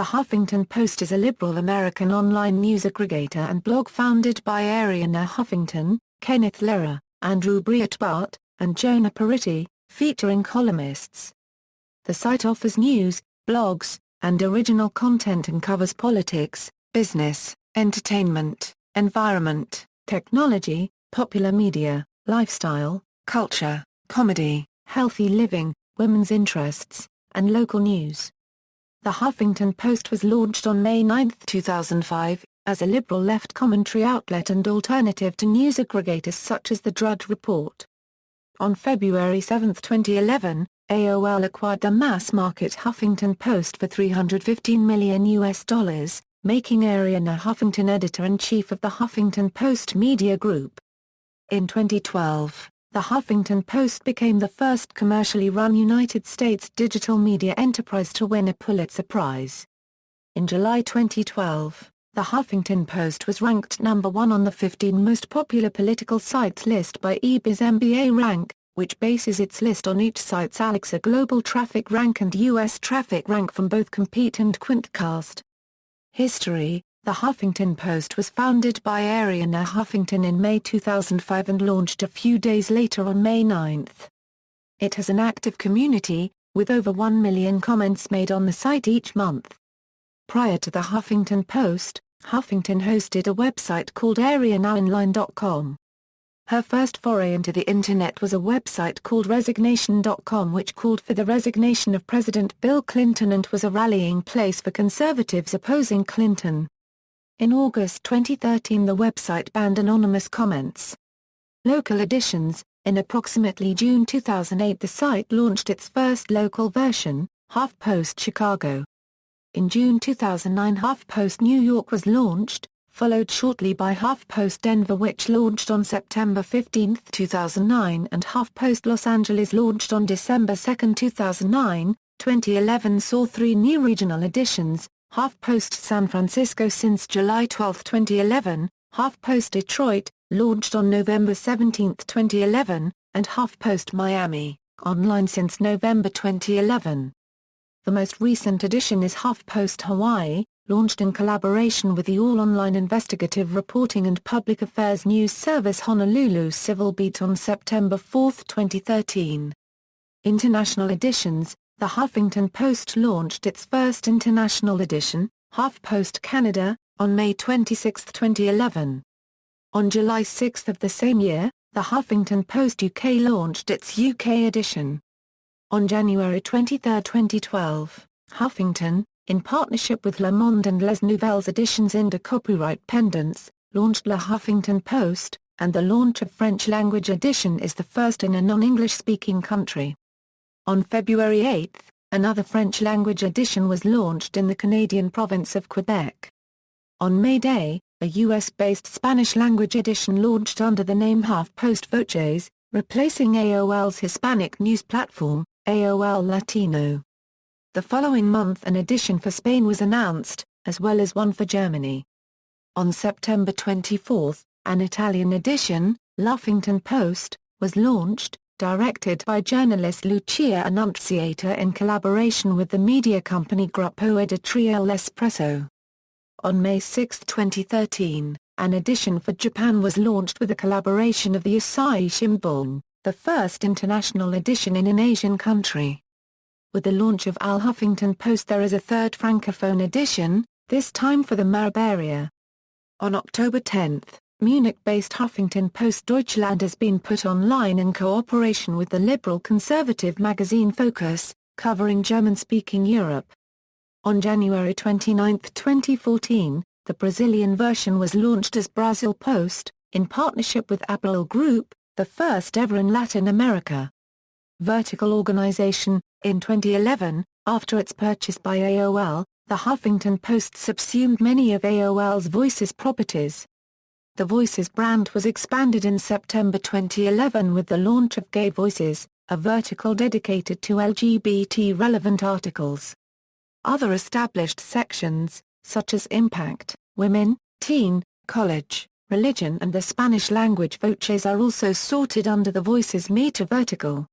The Huffington Post is a liberal American online news aggregator and blog founded by Arianna Huffington, Kenneth Lerer, Andrew Breitbart, and Jonah Peretti, featuring columnists. The site offers news, blogs, and original content and covers politics, business, entertainment, environment, technology, popular media, lifestyle, culture, comedy, healthy living, women's interests, and local news. The Huffington Post was launched on May 9, 2005, as a liberal left commentary outlet and alternative to news aggregators such as the Drudge Report. On February 7, 2011, AOL acquired the mass-market Huffington Post for $315 million, making Arianna Huffington editor-in-chief of the Huffington Post Media Group. In 2012, the Huffington Post became the first commercially run United States digital media enterprise to win a Pulitzer Prize. In July 2012, the Huffington Post was ranked number 1 on the 15 most popular political sites list by eBay's MBA Rank, which bases its list on each site's Alexa Global Traffic Rank and U.S. Traffic Rank from both Compete and Quintcast. History: The Huffington Post was founded by Arianna Huffington in May 2005 and launched a few days later on May 9. It has an active community, with over 1 million comments made on the site each month. Prior to the Huffington Post, Huffington hosted a website called ariannaonline.com. Her first foray into the Internet was a website called resignation.com, which called for the resignation of President Bill Clinton and was a rallying place for conservatives opposing Clinton. In August 2013 the website banned anonymous comments. Local editions: In approximately June 2008 the site launched its first local version, Huff Post Chicago. In June 2009 Huff Post New York was launched, followed shortly by Huff Post Denver, which launched on September 15, 2009, and Huff Post Los Angeles launched on December 2, 2009. 2011 saw 3 new regional editions: Huff Post San Francisco since July 12, 2011, Huff Post Detroit, launched on November 17, 2011, and Huff Post Miami, online since November 2011. The most recent edition is Huff Post Hawaii, launched in collaboration with the all-online investigative reporting and public affairs news service Honolulu Civil Beat on September 4, 2013. International editions: The Huffington Post launched its first international edition, Huff Post Canada, on May 26, 2011. On July 6 of the same year, the Huffington Post UK launched its UK edition. On January 23, 2012, Huffington, in partnership with Le Monde and Les Nouvelles Editions under copyright pendants, launched Le Huffington Post, and the launch of French-language edition is the first in a non-English-speaking country. On February 8, another French-language edition was launched in the Canadian province of Quebec. On May Day, a US-based Spanish-language edition launched under the name Huff Post Voces, replacing AOL's Hispanic news platform, AOL Latino. The following month an edition for Spain was announced, as well as one for Germany. On September 24, an Italian edition, L'Huffington Post, was launched, directed by journalist Lucia Annunziata in collaboration with the media company Gruppo Editoriale L'Espresso. On May 6, 2013, an edition for Japan was launched with a collaboration of the Asahi Shimbun, the first international edition in an Asian country. With the launch of Al Huffington Post there is a third francophone edition, this time for the Maghreb area. On October 10, Munich-based Huffington Post Deutschland has been put online in cooperation with the liberal-conservative magazine Focus, covering German-speaking Europe. On January 29, 2014, the Brazilian version was launched as Brazil Post, in partnership with Abril Group, the first ever in Latin America. Vertical organization: In 2011, after its purchase by AOL, the Huffington Post subsumed many of AOL's Voices properties. The Voices brand was expanded in September 2011 with the launch of Gay Voices, a vertical dedicated to LGBT-relevant articles. Other established sections, such as Impact, Women, Teen, College, Religion and the Spanish-language Voces are also sorted under the Voices Meta vertical.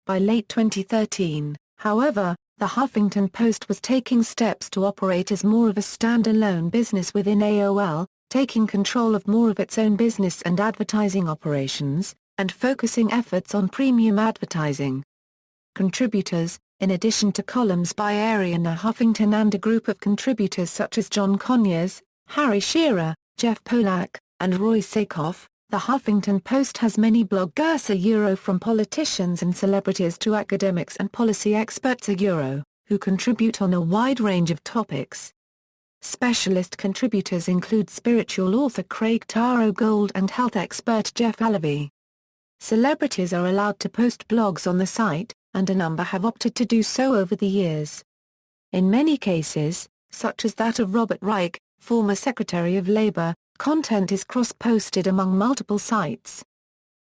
By late 2013, however, the Huffington Post was taking steps to operate as more of a standalone business within AOL, taking control of more of its own business and advertising operations, and focusing efforts on premium advertising. Contributors, in addition to columns by Arianna Huffington and a group of contributors such as John Conyers, Harry Shearer, Jeff Pollack, and Roy Sakoff, the Huffington Post has many bloggers from politicians and celebrities to academics and policy experts who contribute on a wide range of topics. Specialist contributors include spiritual author Craig Taro Gold and health expert Jeff Alavi. Celebrities are allowed to post blogs on the site, and a number have opted to do so over the years. In many cases, such as that of Robert Reich, former Secretary of Labor, content is cross-posted among multiple sites.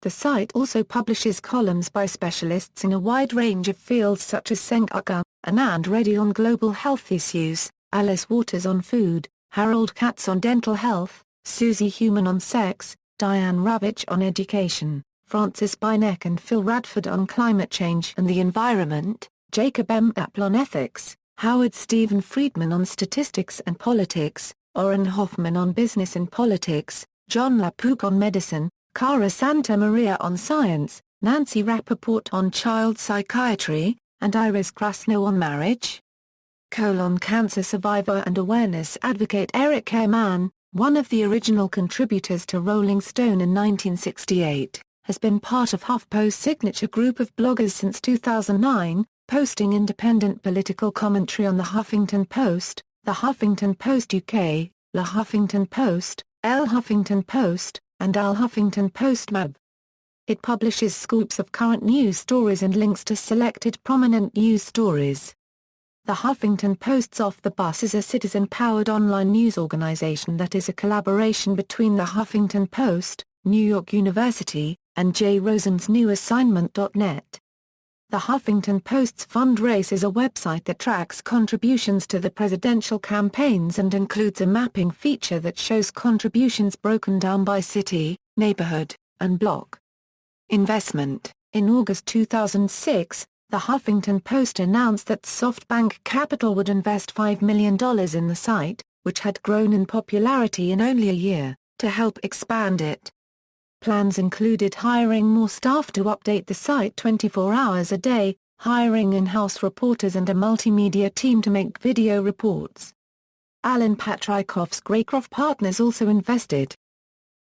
The site also publishes columns by specialists in a wide range of fields such as Senk Uka, Anand Reddy on global health issues, Alice Waters on food, Harold Katz on dental health, Susie Human on sex, Diane Ravitch on education, Francis Binek and Phil Radford on climate change and the environment, Jacob M. Apple on ethics, Howard Stephen Friedman on statistics and politics, Oren Hoffman on business and politics, John LaPook on medicine, Cara Santa Maria on science, Nancy Rappaport on child psychiatry, and Iris Krasno on marriage. Colon cancer survivor and awareness advocate Eric Ehrman, one of the original contributors to Rolling Stone in 1968, has been part of HuffPo's signature group of bloggers since 2009, posting independent political commentary on the Huffington Post, the Huffington Post UK, The Huffington Post, El Huffington Post, and Al Huffington Post Mab. It publishes scoops of current news stories and links to selected prominent news stories. The Huffington Post's Off the Bus is a citizen-powered online news organization that is a collaboration between the Huffington Post, New York University, and Jay Rosen's new assignment.net. The Huffington Post's Fundraise is a website that tracks contributions to the presidential campaigns and includes a mapping feature that shows contributions broken down by city, neighborhood, and block. Investment. In August 2006, the Huffington Post announced that SoftBank Capital would invest $5 million in the site, which had grown in popularity in only a year, to help expand it. Plans included hiring more staff to update the site 24 hours a day, hiring in-house reporters and a multimedia team to make video reports. Alan Patrikoff's Greycroft Partners also invested.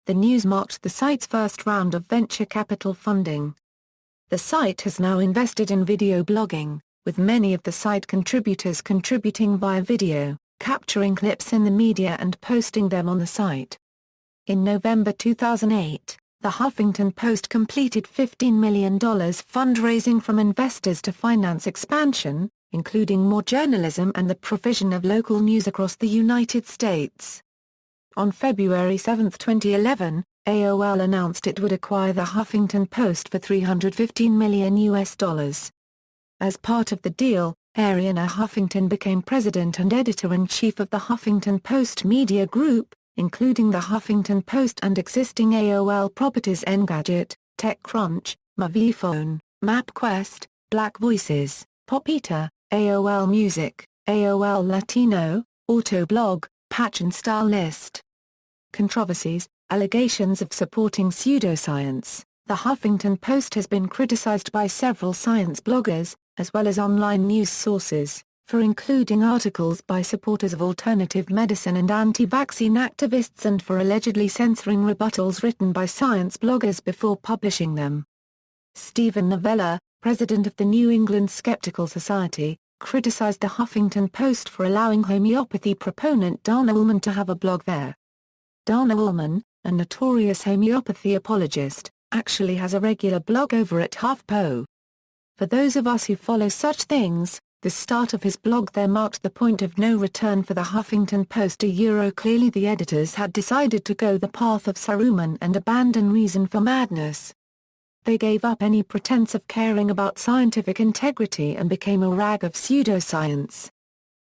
The news marked the site's first round of venture capital funding. The site has now invested in video blogging, with many of the site contributors contributing via video, capturing clips in the media and posting them on the site. In November 2008, the Huffington Post completed $15 million fundraising from investors to finance expansion, including more journalism and the provision of local news across the United States. On February 7, 2011, AOL announced it would acquire the Huffington Post for $315 million. As part of the deal, Arianna Huffington became president and editor-in-chief of the Huffington Post Media Group, including the Huffington Post and existing AOL properties Engadget, TechCrunch, MoviePhone, MapQuest, Black Voices, Popita, AOL Music, AOL Latino, Autoblog, Patch and Style List. Controversies, allegations of supporting pseudoscience. The Huffington Post has been criticized by several science bloggers, as well as online news sources, for including articles by supporters of alternative medicine and anti-vaccine activists and for allegedly censoring rebuttals written by science bloggers before publishing them. Stephen Novella, president of the New England Skeptical Society, criticized the Huffington Post for allowing homeopathy proponent Dana Ullman to have a blog there. Dana Ullman, a notorious homeopathy apologist, actually has a regular blog over at HuffPo. For those of us who follow such things, the start of his blog there marked the point of no return for the Huffington Post. Clearly the editors had decided to go the path of Saruman and abandon reason for madness. They gave up any pretense of caring about scientific integrity and became a rag of pseudoscience.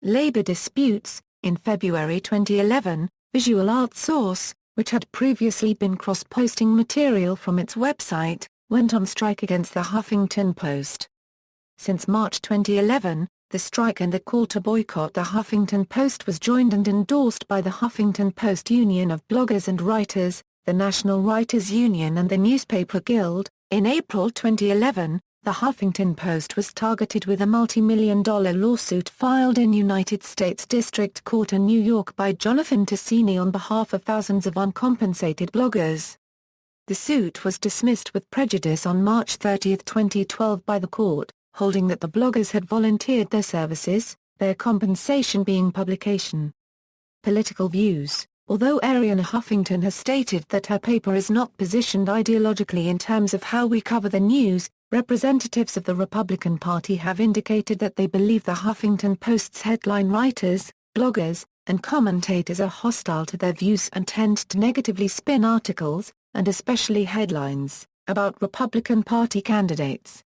Labor disputes. In February 2011, Visual Arts Source, which had previously been cross-posting material from its website, went on strike against the Huffington Post. Since March 2011, The strike and the call to boycott the Huffington Post was joined and endorsed by the Huffington Post Union of Bloggers and Writers, the National Writers Union and the Newspaper Guild. In April 2011, the Huffington Post was targeted with a multi-million-dollar lawsuit filed in United States District Court in New York by Jonathan Ticini on behalf of thousands of uncompensated bloggers. The suit was dismissed with prejudice on March 30, 2012 by the court, holding that the bloggers had volunteered their services, their compensation being publication. Political views. Although Arianna Huffington has stated that her paper is not positioned ideologically in terms of how we cover the news, representatives of the Republican Party have indicated that they believe the Huffington Post's headline writers, bloggers, and commentators are hostile to their views and tend to negatively spin articles, and especially headlines, about Republican Party candidates.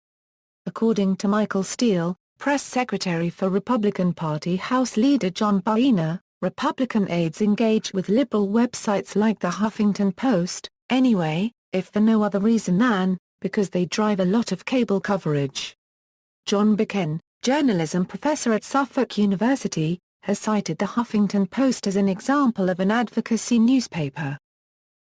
According to Michael Steele, press secretary for Republican Party House Leader John Boehner, Republican aides engage with liberal websites like the Huffington Post, anyway, if for no other reason than, because they drive a lot of cable coverage. John Becken, journalism professor at Suffolk University, has cited the Huffington Post as an example of an advocacy newspaper.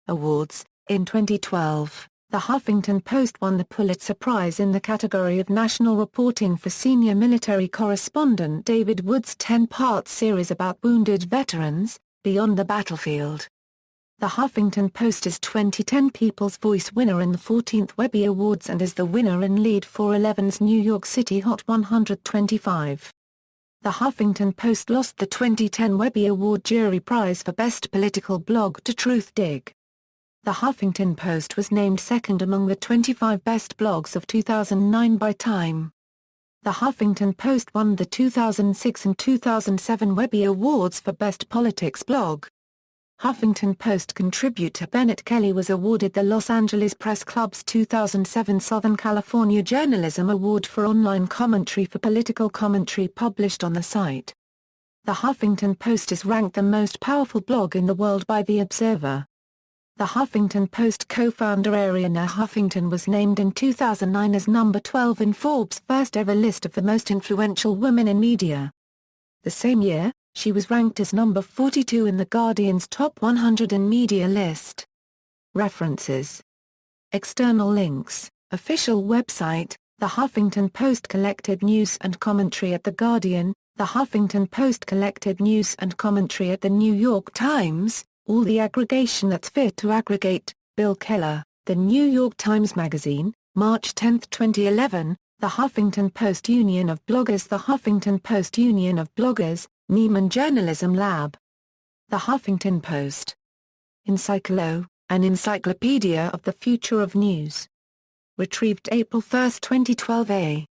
Awards. In 2012, the Huffington Post won the Pulitzer Prize in the category of national reporting for senior military correspondent David Wood's 10-part series about wounded veterans, Beyond the Battlefield. The Huffington Post is 2010 People's Voice winner in the 14th Webby Awards and is the winner in lead for 11's New York City Hot 125. The Huffington Post lost the 2010 Webby Award Jury Prize for Best Political Blog to Truthdig. The Huffington Post was named second among the 25 best blogs of 2009 by Time. The Huffington Post won the 2006 and 2007 Webby Awards for Best Politics Blog. Huffington Post contributor Bennett Kelly was awarded the Los Angeles Press Club's 2007 Southern California Journalism Award for online commentary for political commentary published on the site. The Huffington Post is ranked the most powerful blog in the world by The Observer. The Huffington Post co-founder Arianna Huffington was named in 2009 as number 12 in Forbes' first-ever list of the most influential women in media. The same year, she was ranked as number 42 in The Guardian's Top 100 in Media list. References. External links. Official website, The Huffington Post collected news and commentary at The Guardian, The Huffington Post collected news and commentary at The New York Times, all the aggregation that's fit to aggregate. Bill Keller, The New York Times Magazine, March 10, 2011, The Huffington Post Union of Bloggers. The Huffington Post Union of Bloggers, Nieman Journalism Lab. The Huffington Post. Encyclo, an encyclopedia of the future of news. Retrieved April 1, 2012 A.